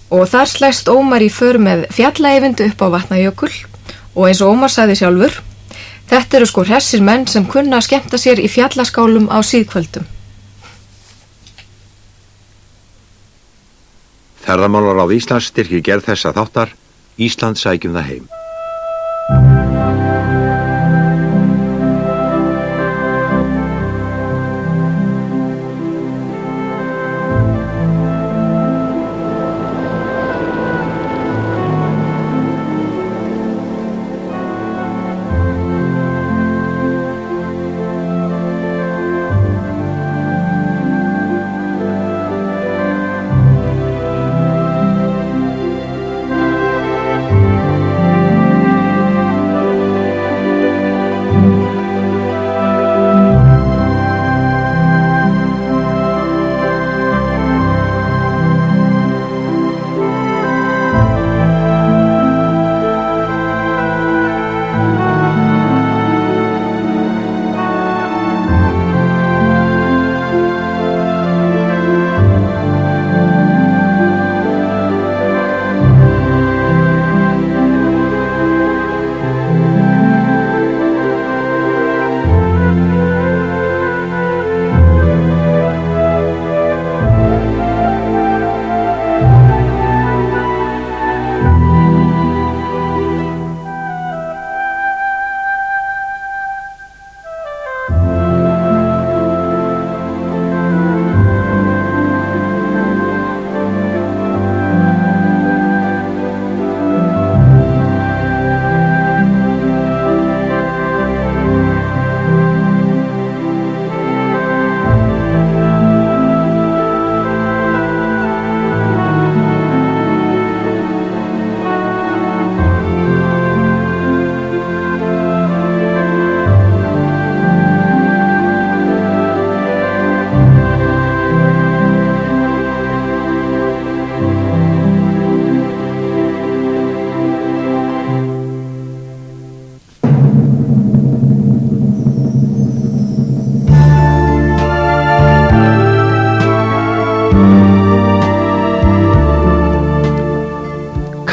og þar slæst Ómar í för með fjallaeyvindu upp á Vatnajökul og eins og Ómar sagði sjálfur, þetta eru sko hressir menn sem kunna að skemmta sér í fjallaskálum á síðkvöldum. Ferðamálaráð Íslands styrkir gerð þessa þáttar, Ísland sækjum það heim.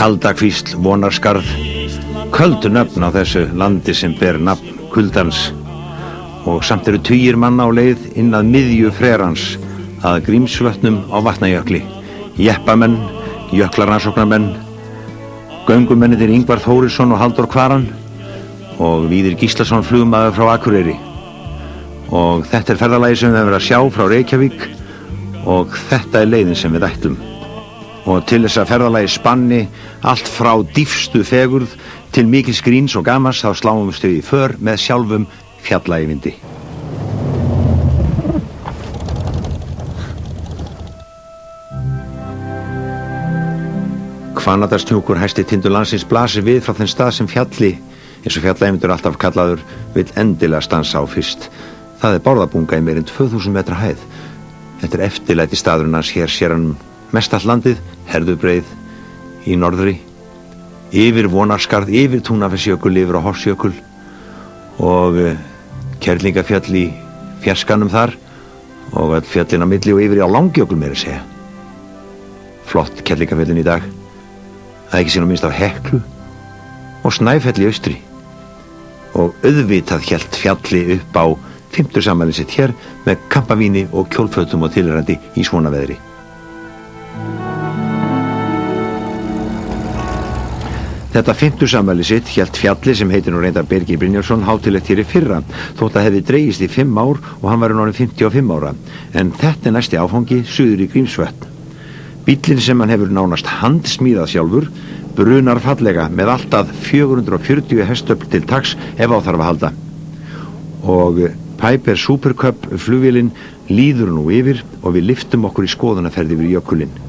Kaldakvísl, Vonarskarð, köldu nöfn á þessu landi sem ber nafn kuldans og samt eru tugir manna á leið inn að miðju frerans að Grímsvötnum á Vatnajökli, jeppamenn, jöklaransóknarmenn, göngumennir Ingvar Þórisson og Halldór Kvaran og Víðir Gíslason flugmaður frá Akureyri. Og þetta er ferðalagi sem við höfum verið að sjá frá Reykjavík og þetta er leiðin sem við ætlum. Og til þess að ferðalagi spanni allt frá dýfstu fegurð til mikils gríns og gamans þá sláum við í för með sjálfum fjallaeyvindi. Hvannadalshnjúkur hæsti tindur landsins blasir við frá þeim stað sem fjalli, eins og fjallaeyvindur alltaf kallaður, vill endilega stansa á fyrst. Það er Bárðarbunga í meir en 2000 metra hæð. Þetta er eftirlæti staðurinn hans, hér sér hann mestallt landið, Herðubreið í norðri, yfir Vonarskarð, yfir Túnafellsjökul, yfir á Hofsjökul og Kerlingafjall í fjarskanum þar og öll fjallin á milli og yfir á Langjökul meira að segja. Flott Kerlingafjallin í dag, það ekki sín á minnst af Heklu og Snæfell í austri og auðvitað hélt fjalli upp á 50 afmælið sitt hér með kampavíni og kjólfötum og tilheyrandi í svona veðri. Þetta 50 afmælið sitt hélt fjalli sem heitir nú reyndar Birgir Brynjólfsson hátíðlegt hér í fyrra, þótt að hefði dregist í 5 ár og hann var orðinn 55 ára, en þetta er næsti áfangi suður í Grímsvötn. Bíllinn sem hann hefur nánast handsmíðað sjálfur brunar fallega með allt að 440 hestöfl til taks ef á þarf að halda. Og Piper Super Cub flugvélin líður nú yfir og við lyftum okkur í skoðunarferð yfir jökulinn.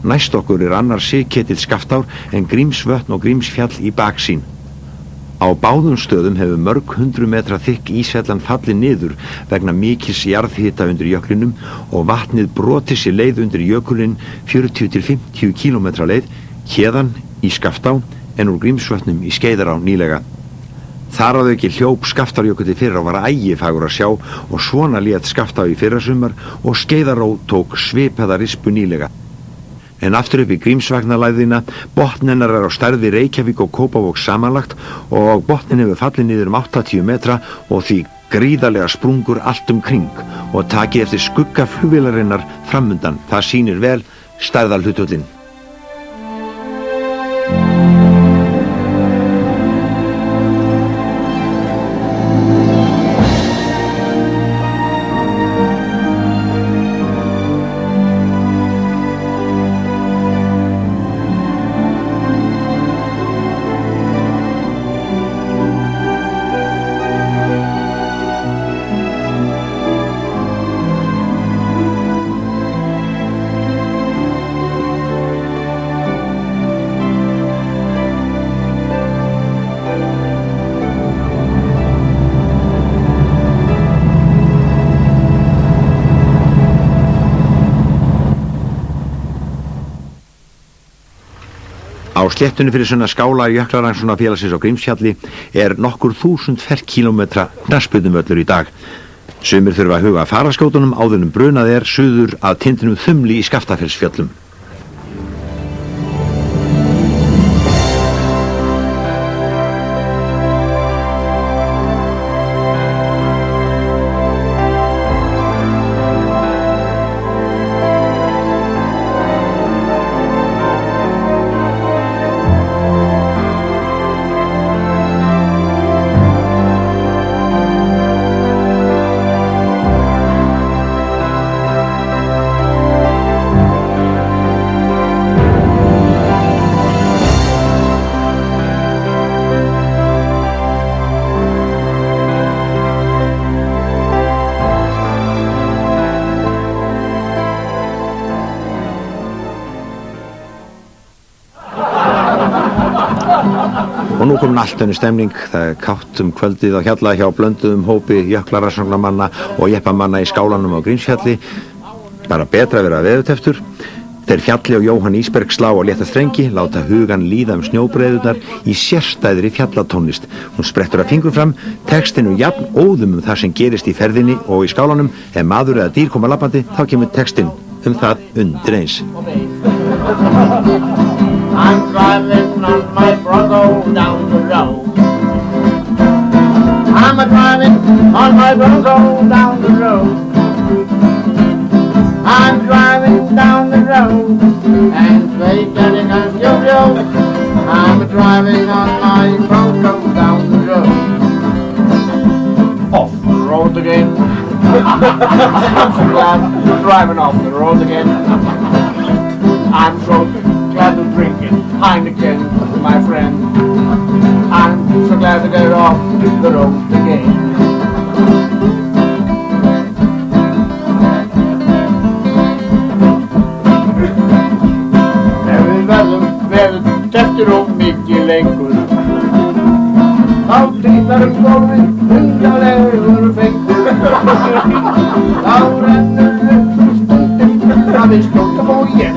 Næst okkur er annar Sigketill Skaftár en Grímsvötn og Grímsfjall í baksýn. Á báðum stöðum hefur mörg 100 metra þykk íshellan fallið niður vegna mikils jarðhita undir jöklinum og vatnið brotið sér leið undir jökulinn 40-50 kílómetra leið héðan í Skaftá en úr Grímsvötnum í Skeiðará nýlega. Þar að auki hljóp Skaftárjökull í fyrra var ægifagur að sjá og svona lét Skaftá í fyrrasumar og Skeiðará tók svipaða rispu nýlega. En aftur upp í Grímsvagnalægðina, botn hennar á stærð við Reykjavík og Kópavog samanlagt og botnin hefur fallið niður 80 metra og því gríðarlega sprungur allt kring og takið eftir skugga flugvélarinnar framundan. Það sýnir vel stærðarhlutföllin. Á sléttunni fyrir sunnan skála Jöklararannsóknarfélagsins á Grímsfjalli nokkur 1000 ferkílómetra knattspyrnuvöllur í dag. Sumir þurfa að huga að faraskjótunum áður brunað suður að tindinum Þumli í Skaftafellsfjöllum. Og nú komin allt önnur stemning, það kátt kvöldið á Hjalla hjá blönduðum hópi jöklararannsóknarmanna og jeppamanna í skálanum á Grímsfjalli. Bara betra að vera veðurteftur. Þeir Fjalli og Jóhann Ísberg slá á létta strengi, láta hugan líða snjóbreiðurnar í sérstæðri fjallatónlist. Hún sprettur að fingur fram, textinu jafn óðum það sem gerist í ferðinni og í skálanum. Ef maður eða dýr koma labbandi, þá kemur textin það undir eins. I'm driving on my Bronco down the road. I'm driving on my Bronco down the road. I'm driving down the road and getting a yo-yo. I'm driving on my Bronco down the road. Off the road again. I'm so glad you're driving off the road again. I'm so glad to drink it, Heineken, my friend. I'm so glad to get off the road again. Verður teftir og mikið lengur. Þá trýtar gólfið undarlegur fengur. Þá rennur upp stundin að við skjótum og ég.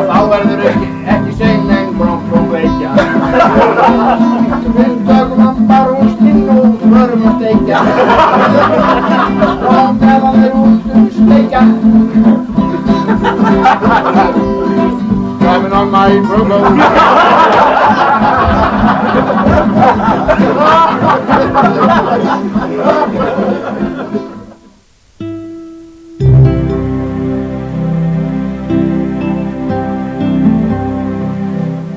Þá verður ekki sein en Bronco veikja. Við tökum hann bara úr skinn og förum að steikja. Og meðan þeir út steikja. Driving on my Bronco.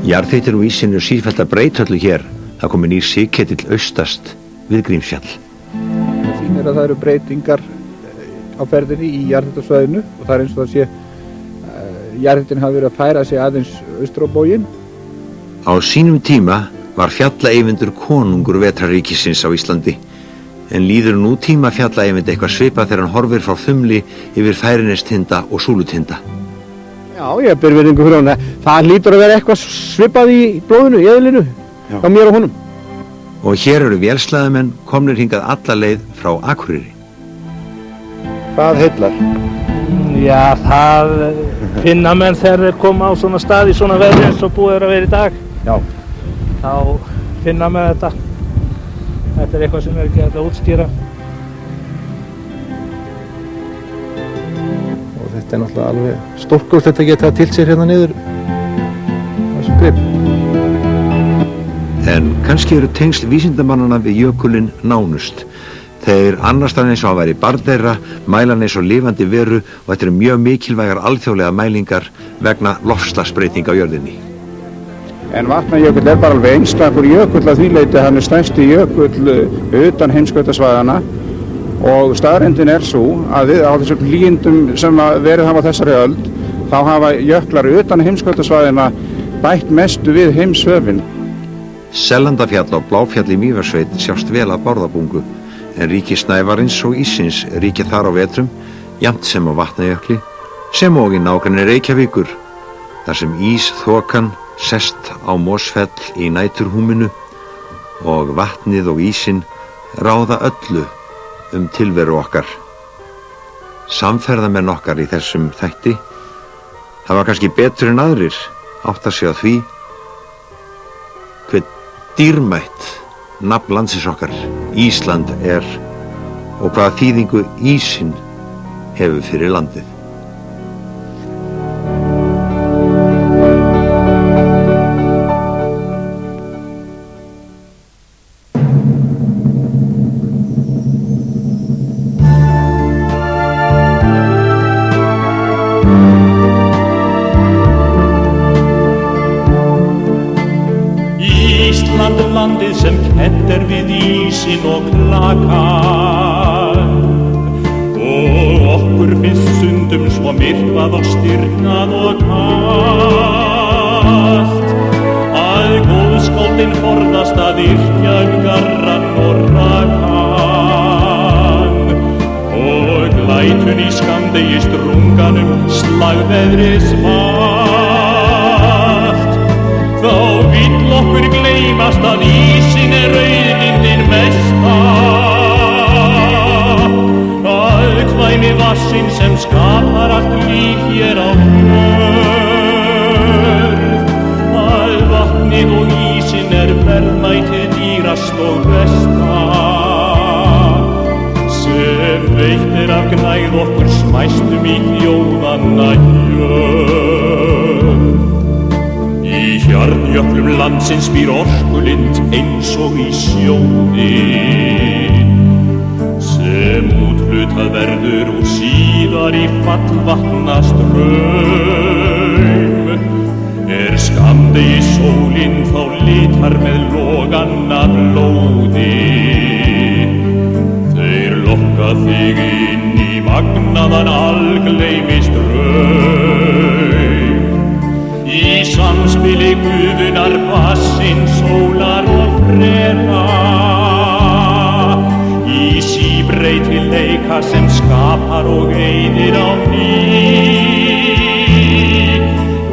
Jarðhitinn og ísinn sífellt að breytöllu hér. Það komi nýr sigketill austast við Grímsfjall. Það sýnir að það eru breytingar á ferðinni í jarðhitasvæðinu og það eins og það sé jarðhitinn hafi verið að færa sig aðeins austur á bóginn. Á sínum tíma var fjallaeyvindur konungur vetraríkisins á Íslandi. En líður nú tíma fjallaeyvind eitthvað svipað þegar hann horfir frá Þumli yfir Færinestinda og Súlutinda. Já, ég ber virðingu fyrir hann. Það lítur að vera eitthvað svipað í blóðinu, í eðlinu, hjá mér og honum. Og hér eru vélsleðamenn komnir hingað alla leið frá Akureyri. Hvað heillar? Já, það finna menn þegar þeir koma á svona stað í svona veðri eins og búið að vera í dag. Já. Þá finna menn þetta. Þetta eitthvað sem ekki hægt að útskýra. Og þetta náttúrulega alveg stórkostlegt að geta tilt sér hérna niður þessum grip. En kannski eru tengsl vísindamannana við jökulinn nánust. Þeir annast hann eins og hann væri barn þeirra, mæla hann eins og lifandi veru og þetta eru mjög mikilvægar alþjóðlega mælingar vegna loftslagsbreytinga á jörðinni. En Vatnajökull bara alveg einstakur jökull að því leyti, hann stærsti jökull utan heimskautasvæðanna og staðreyndin sú að á þessum hlýindum sem verið hafa þessari öld, þá hafa jöklar utan heimskautasvæðina bætt mestu við heimshöfin. Sellandafjall og Bláfjall í Mývatnssveit sjást vel af Bárðarbungu, en ríki Snævarins og ísins ríkja þar á vetrum, jafnt sem á Vatnajökli, sem og í nágrenni Reykjavíkur, þar sem ísþokan sest á Mosfell í næturhúminu og vatnið og ísinn ráða öllu tilveru okkar. Samferðamenn okkar í þessum þætti hafa kannski betur en aðrir átt að segja því hve dýrmætt nafn landsins okkar, Ísland, og hvaða þýðingu ísinn hefur fyrir landið. Landið sem kennt við ísinn og klakan og okkur finnst stundum svo myrkvað og stirnað og kalt að góðskáldin forðast að yrkja garrann og rakan og glætun í skammdegi strunganum slagveðri smalt. Þá vill okkur gleymast að ísinn rauðlindin mesta, alkvæmi vassinn sem skapar allt líf hér á jörð, að vatnið og ísinn verðmætið dýrast og besta, sem veitt af gnægð okkur smæstum í þjóðanna jörð. Í hjarnjöklum landsins býr orkulind eins og í sjóði, sem úthlutað verður úr síðar í fallvatnastraum. Skammdegi sólin þá litar með loganna blóði, þeir lokka þig inn í magnaðan algleymis draum. Í samspili gufunar bassinn, sólar og frera, í síbreytri leika sem skapar og eyðir á ný,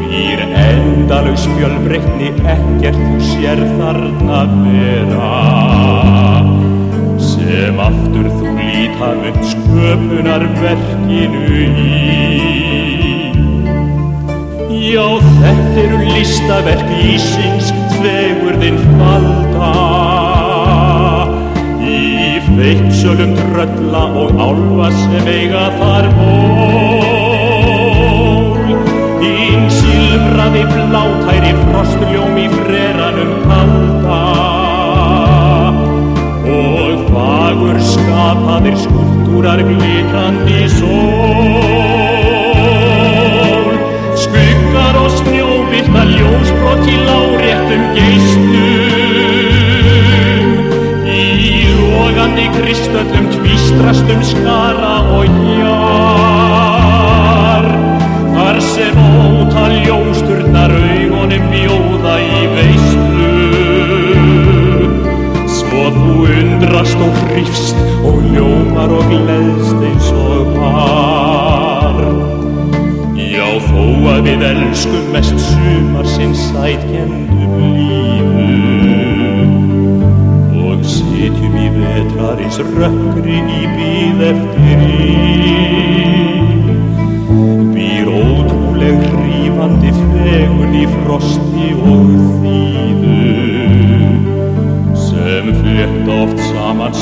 býr endalaus fjölbreytni, ekkert þú sér þarna vera, sem aftur þú líta mun sköpunarverkinu í. Já, þetta eru listaverk ísins, fegurðin falda, í feiknsölum trölla og álfa sem eiga þar ból. Hinn silfraði blátæri frostljóm í freranum kalda, og fagur skapaðir skúlptúrar glitrandi sól. Skuggar og snjóbirta ljósbrot í láréttum geislum, í logandi kristöllum tvístrast skara og jar, þar sem ótal ljósturnar augunum bjóða í veislu. Svo þú undrast og hrifst og ljómar og gleðst eins og par. Já, þó að við elskum mest sumarsins sætkendum lífu og sitjum í vetrarins rökkri í bíð eftir í.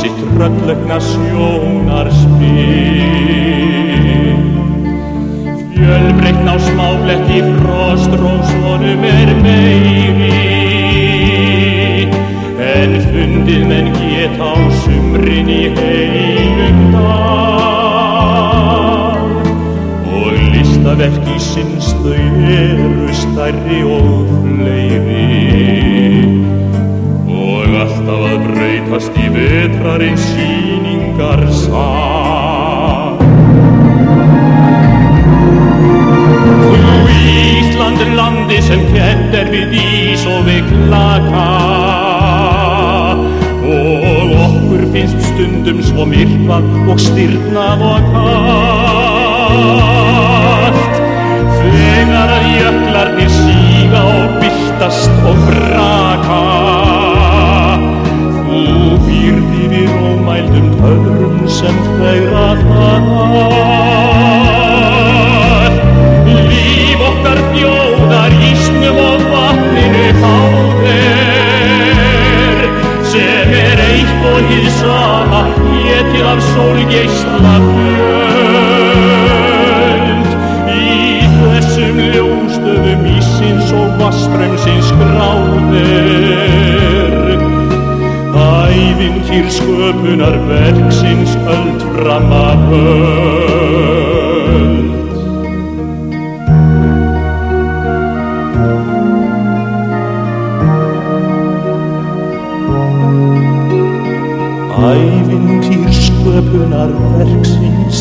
sitt tröllaukna sjónarspil. Fjölbreytn á smábletti frostrósunum meiri, en fundið menn geta á sumrin í heilum dal. Og listaverk í sinns þau eru stærri og fleiri, og alltaf að breytast í vetrarins sýningarsal. Þú Ísland landi sem kennt við ís og við klaka, og okkur finnst stundum svo myrkvað og stirðnað og kalt. Þegar að jöklarnir síga og byltast og braka, þú býrð yfir ómældum töfrum sem fegra þar. Líf okkar þjóðar ísnum og vatninu háðir, sem eitt og hið sama, étið af sólgeisla kvöld. Í þessum ljóstöðum ísins og vatnsstraumsins gráðir, ævintýr sköpunar verksins öld fram af öld. Ævintýr sköpunar verksins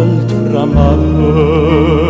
öld fram af öld.